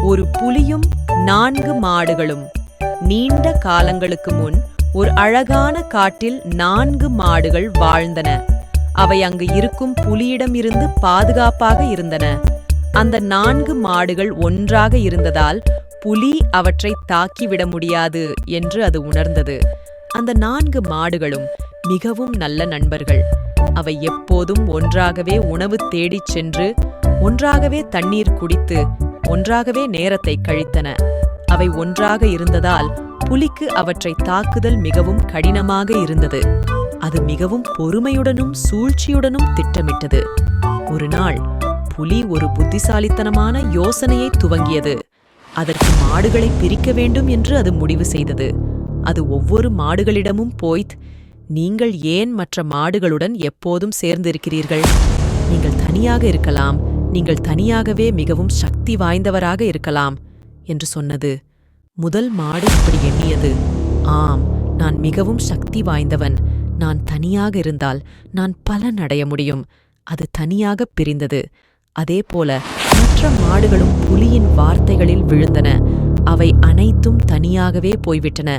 ஒரு புலியும் 4 மாடுகளும். நீண்ட காலங்களுக்கு முன் ஒரு அழகான காட்டில் 4 மாடுகள் வாழ்ந்தன. அவை அங்கு இருக்கும் புலியிடமிருந்து பாதுகாப்பாக இருந்தன. அந்த 4 மாடுகள் ஒன்றாக இருந்ததால் புலி அவற்றை தாக்கிவிட முடியாது என்று அது உணர்ந்தது. அந்த 4 மாடுகளும் மிகவும் நல்ல நண்பர்கள். அவை எப்போதும் ஒன்றாகவே உணவு தேடிச் சென்று, ஒன்றாகவே தண்ணீர் குடித்து, ஒன்றாகவே நேரத்தை கழித்தன. அவை ஒன்றாக இருந்ததால் புலிக்கு அவற்றை தாக்குதல் மிகவும் கடினமாக இருந்தது. அது மிகவும் பொறுமையுடனும் சூழ்ச்சியுடனும் திட்டமிட்டது. ஒரு நாள் புலி ஒரு புத்திசாலித்தனமான யோசனையை துவங்கியது. அதற்கு மாடுகளை பிரிக்க வேண்டும் என்று அது முடிவு செய்தது. அது ஒவ்வொரு மாடுகளிடமும் போய்த், நீங்கள் ஏன் மற்ற மாடுகளுடன் எப்போதும் சேர்ந்திருக்கிறீர்கள்? நீங்கள் தனியாக இருக்கலாம், நீங்கள் தனியாகவே மிகவும் சக்தி வாய்ந்தவராக இருக்கலாம் என்று சொன்னது. முதல் மாடு இப்படி எண்ணியது. ஆம், நான் மிகவும் சக்தி வாய்ந்தவன். நான் தனியாக இருந்தால் நான் பலன் அடைய முடியும். அது தனியாக பிரிந்தது. அதேபோல மற்ற மாடுகளும் புலியின் வார்த்தைகளில் விழுந்தன. அவை அனைத்தும் தனியாகவே போய்விட்டன.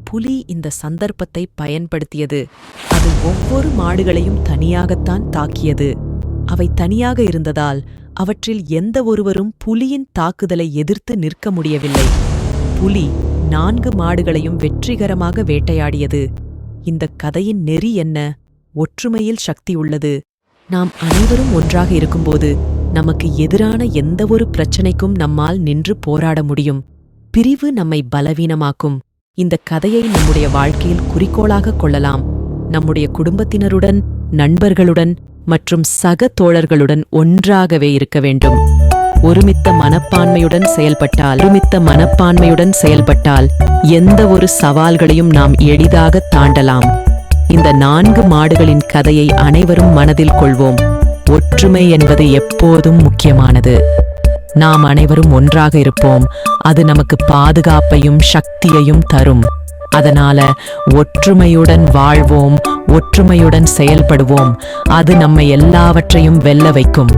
புலி இந்த சந்தர்ப்பத்தை பயன்படுத்தியது. அது ஒவ்வொரு மாடுகளையும் தனியாகத்தான் தாக்கியது. அவை தனியாக இருந்ததால் அவற்றில் எந்த ஒருவரும் புலியின் தாக்குதலை எதிர்த்து நிற்க முடியவில்லை. புலி 4 மாடுகளையும் வெற்றிகரமாக வேட்டையாடியது. இந்த கதையின் நெறி என்ன? ஒற்றுமையில் சக்தி உள்ளது. நாம் அனைவரும் ஒன்றாக இருக்கும்போது நமக்கு எதிரான எந்த ஒரு பிரச்சனைக்கும் நம்மால் நின்று போராட முடியும். பிரிவு நம்மை பலவீனமாக்கும். இந்த கதையை நம்முடைய வாழ்க்கையில் குறிக்கோளாக கொள்ளலாம். நம்முடைய குடும்பத்தினருடன், நண்பர்களுடன் மற்றும் சக தோழர்களுடன் ஒன்றாகவே இருக்க வேண்டும். ஒருமித்த மனப்பான்மையுடன் செயல்பட்டால் எந்த ஒரு சவால்களையும் நாம் எளிதாக தாண்டலாம். இந்த 4 மாடுகளின் கதையை அனைவரும் மனதில் கொள்வோம். ஒற்றுமை என்பது எப்போதும் முக்கியமானது. நாம் அனைவரும் ஒன்றாக இருப்போம். அது நமக்கு பாதுகாப்பையும் சக்தியையும் தரும். அதனால ஒற்றுமையுடன் வாழ்வோம், ஒற்றுமையுடன் செயல்படுவோம். அது நம்மை எல்லாவற்றையும் வெல்ல வைக்கும்.